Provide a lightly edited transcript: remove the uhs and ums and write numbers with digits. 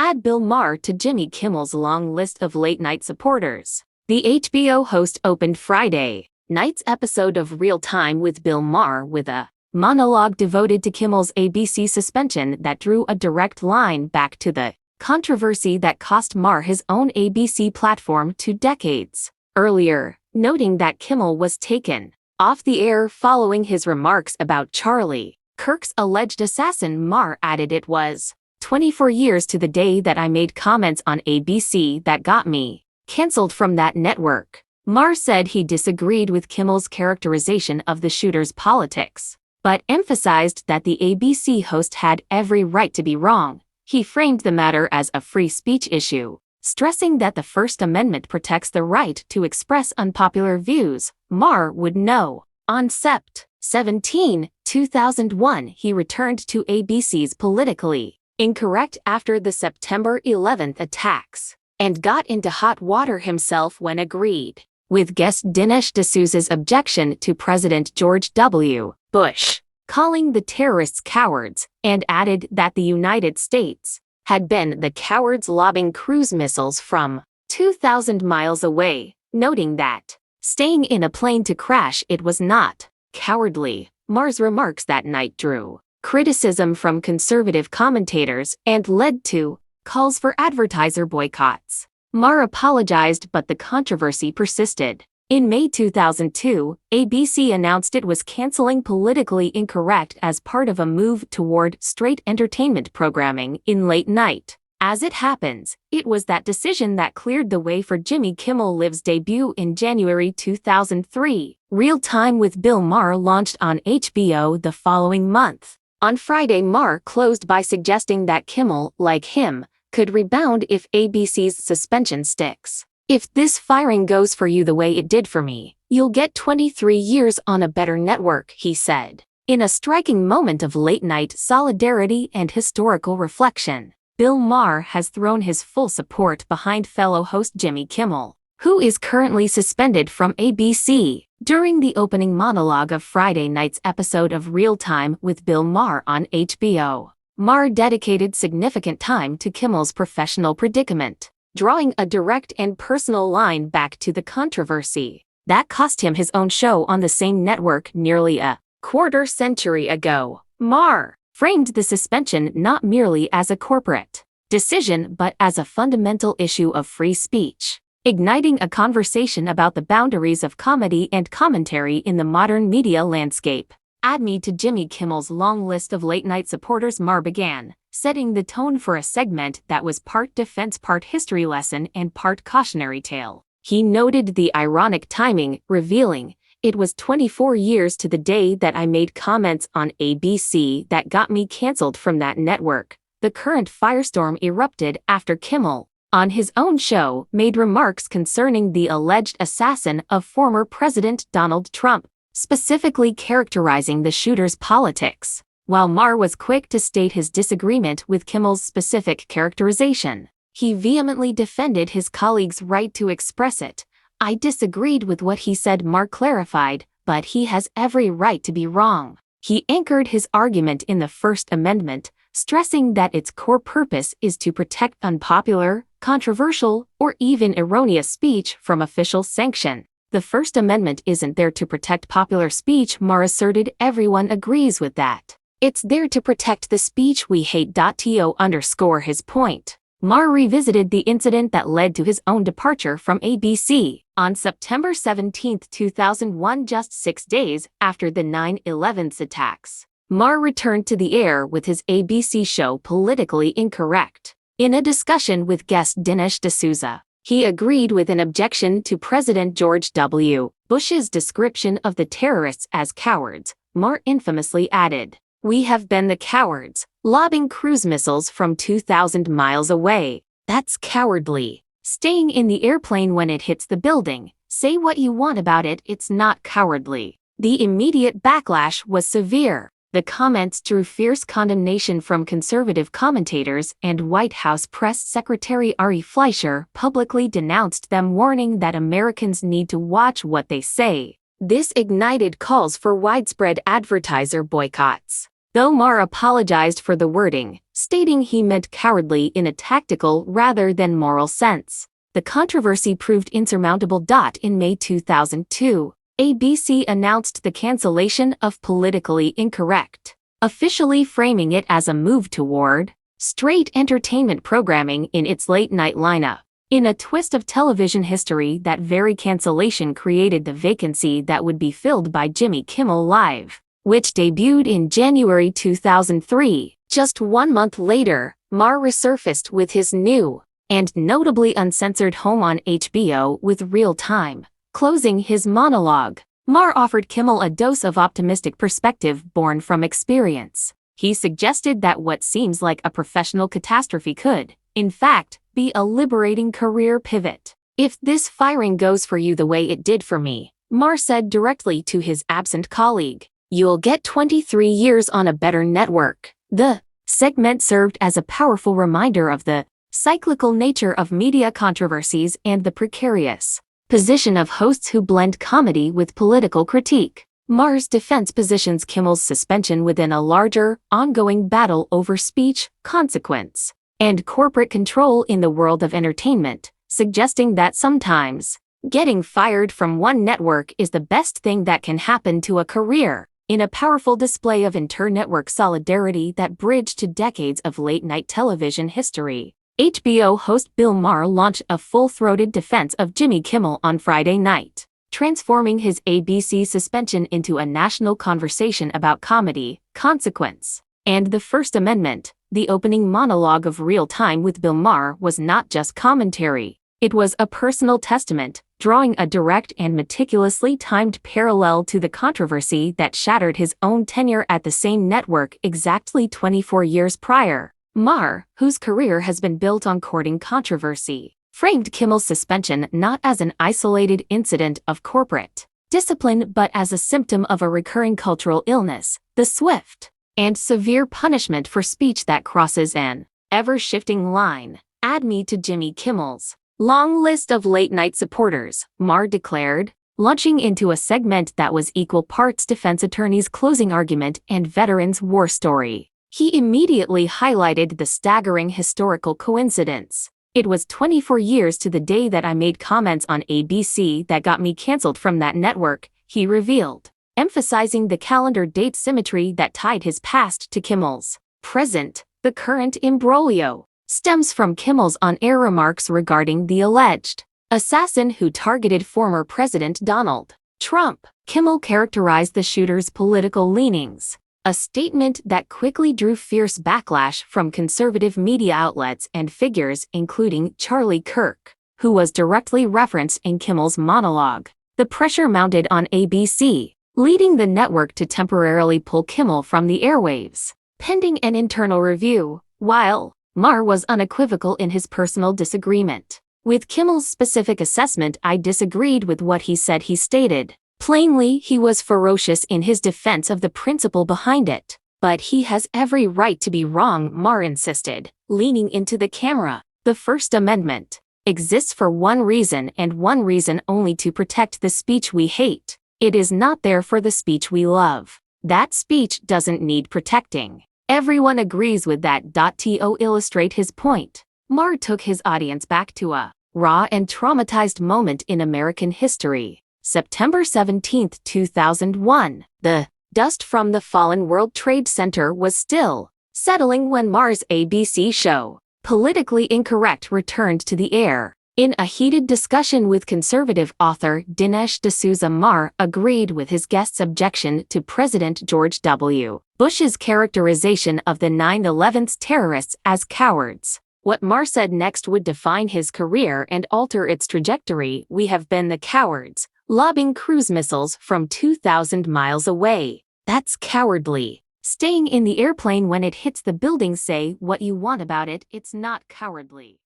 Add Bill Maher to Jimmy Kimmel's long list of late-night supporters. The HBO host opened Friday night's episode of Real Time with Bill Maher with a monologue devoted to Kimmel's ABC suspension that drew a direct line back to the controversy that cost Maher his own ABC platform 2 decades earlier, noting that Kimmel was taken off the air following his remarks about Charlie Kirk's alleged assassin. Maher added, "It was 24 years to the day that I made comments on ABC that got me canceled from that network." Maher said he disagreed with Kimmel's characterization of the shooter's politics, but emphasized that the ABC host had every right to be wrong. He framed the matter as a free speech issue, stressing that the First Amendment protects the right to express unpopular views. Maher would know. On Sept. 17, 2001, he returned to ABC's Politically Incorrect after the September 11th attacks, and got into hot water himself when agreed with guest Dinesh D'Souza's objection to President George W. Bush calling the terrorists cowards, and added that the United States had been the cowards lobbing cruise missiles from 2,000 miles away, noting that staying in a plane to crash it was not cowardly. Maher's remarks that night drew criticism from conservative commentators and led to calls for advertiser boycotts. Maher apologized, but the controversy persisted. In May 2002, ABC announced it was canceling Politically Incorrect as part of a move toward straight entertainment programming in late night. As it happens, it was that decision that cleared the way for Jimmy Kimmel Live's debut in January 2003. Real Time with Bill Maher launched on HBO the following month. On Friday, Maher closed by suggesting that Kimmel, like him, could rebound if ABC's suspension sticks. "If this firing goes for you the way it did for me, you'll get 23 years on a better network," he said. In a striking moment of late-night solidarity and historical reflection, Bill Maher has thrown his full support behind fellow host Jimmy Kimmel, who is currently suspended from ABC. During the opening monologue of Friday night's episode of Real Time with Bill Maher on HBO, Maher dedicated significant time to Kimmel's professional predicament, drawing a direct and personal line back to the controversy that cost him his own show on the same network nearly a quarter-century ago. Maher framed the suspension not merely as a corporate decision but as a fundamental issue of free speech, igniting a conversation about the boundaries of comedy and commentary in the modern media landscape. Add me to Jimmy Kimmel's long list of late-night supporters. Maher began, setting the tone for a segment that was part defense, part history lesson, and part cautionary tale. He noted the ironic timing, revealing, "It was 24 years to the day that I made comments on ABC that got me canceled from that network." The current firestorm erupted after Kimmel, on his own show, made remarks concerning the alleged assassin of former President Donald Trump, specifically characterizing the shooter's politics. While Maher was quick to state his disagreement with Kimmel's specific characterization, he vehemently defended his colleague's right to express it. "I disagreed with what he said," Maher clarified, "but he has every right to be wrong." He anchored his argument in the First Amendment, stressing that its core purpose is to protect unpopular, controversial, or even erroneous speech from official sanction. "The First Amendment isn't there to protect popular speech," Maher asserted. "Everyone agrees with that. It's there to protect the speech we hate." To underscore his point, Maher revisited the incident that led to his own departure from ABC. On September 17, 2001, just 6 days after the 9/11 attacks, Maher returned to the air with his ABC show Politically Incorrect. In a discussion with guest Dinesh D'Souza, he agreed with an objection to President George W. Bush's description of the terrorists as cowards. Maher infamously added, "We have been the cowards, lobbing cruise missiles from 2,000 miles away. That's cowardly. Staying in the airplane when it hits the building. Say what you want about it, it's not cowardly." The immediate backlash was severe. The comments drew fierce condemnation from conservative commentators, and White House Press Secretary Ari Fleischer publicly denounced them, warning that Americans need to watch what they say. This ignited calls for widespread advertiser boycotts. though Maher apologized for the wording, stating he meant cowardly in a tactical rather than moral sense. The controversy proved insurmountable. In May 2002, ABC announced the cancellation of Politically Incorrect, officially framing it as a move toward straight entertainment programming in its late-night lineup. In a twist of television history, that very cancellation created the vacancy that would be filled by Jimmy Kimmel Live, which debuted in January 2003. Just 1 month later, Maher resurfaced with his new and notably uncensored home on HBO with Real Time. Closing his monologue, Maher offered Kimmel a dose of optimistic perspective born from experience. He suggested that what seems like a professional catastrophe could, in fact, be a liberating career pivot. "If this firing goes for you the way it did for me," Maher said directly to his absent colleague, "you'll get 23 years on a better network." The segment served as a powerful reminder of the cyclical nature of media controversies and the precarious position of hosts who blend comedy with political critique. Maher's defense positions Kimmel's suspension within a larger, ongoing battle over speech, consequence, and corporate control in the world of entertainment, suggesting that sometimes getting fired from one network is the best thing that can happen to a career. In a powerful display of inter-network solidarity that bridged to decades of late-night television history, HBO host Bill Maher launched a full-throated defense of Jimmy Kimmel on Friday night, transforming his ABC suspension into a national conversation about comedy, consequence, and the First Amendment. The opening monologue of Real Time with Bill Maher was not just commentary. It was a personal testament, drawing a direct and meticulously timed parallel to the controversy that shattered his own tenure at the same network exactly 24 years prior. Maher, whose career has been built on courting controversy, framed Kimmel's suspension not as an isolated incident of corporate discipline but as a symptom of a recurring cultural illness, the swift and severe punishment for speech that crosses an ever-shifting line. "Add me to Jimmy Kimmel's long list of late-night supporters," Maher declared, launching into a segment that was equal parts defense attorney's closing argument and veteran's war story. He immediately highlighted the staggering historical coincidence. "It was 24 years to the day that I made comments on ABC that got me canceled from that network," he revealed, emphasizing the calendar date symmetry that tied his past to Kimmel's present. The current imbroglio stems from Kimmel's on-air remarks regarding the alleged assassin who targeted former President Donald Trump. Kimmel characterized the shooter's political leanings, a statement that quickly drew fierce backlash from conservative media outlets and figures including Charlie Kirk, who was directly referenced in Kimmel's monologue. The pressure mounted on ABC, leading the network to temporarily pull Kimmel from the airwaves, pending an internal review, while Maher was unequivocal in his personal disagreement with Kimmel's specific assessment. "I disagreed with what he said," he stated. Plainly, he was ferocious in his defense of the principle behind it. "But he has every right to be wrong," Maher insisted, leaning into the camera. "The First Amendment exists for one reason and one reason only: to protect the speech we hate. It is not there for the speech we love. That speech doesn't need protecting. Everyone agrees with that." To illustrate his point, Maher took his audience back to a raw and traumatized moment in American history. September 17, 2001. The dust from the fallen World Trade Center was still settling when Maher's ABC show, Politically Incorrect, returned to the air. In a heated discussion with conservative author Dinesh D'Souza, Maher agreed with his guest's objection to President George W. Bush's characterization of the 9/11's terrorists as cowards. What Maher said next would define his career and alter its trajectory. "We have been the cowards, lobbing cruise missiles from 2,000 miles away. That's cowardly. Staying in the airplane when it hits the building, say what you want about it, it's not cowardly."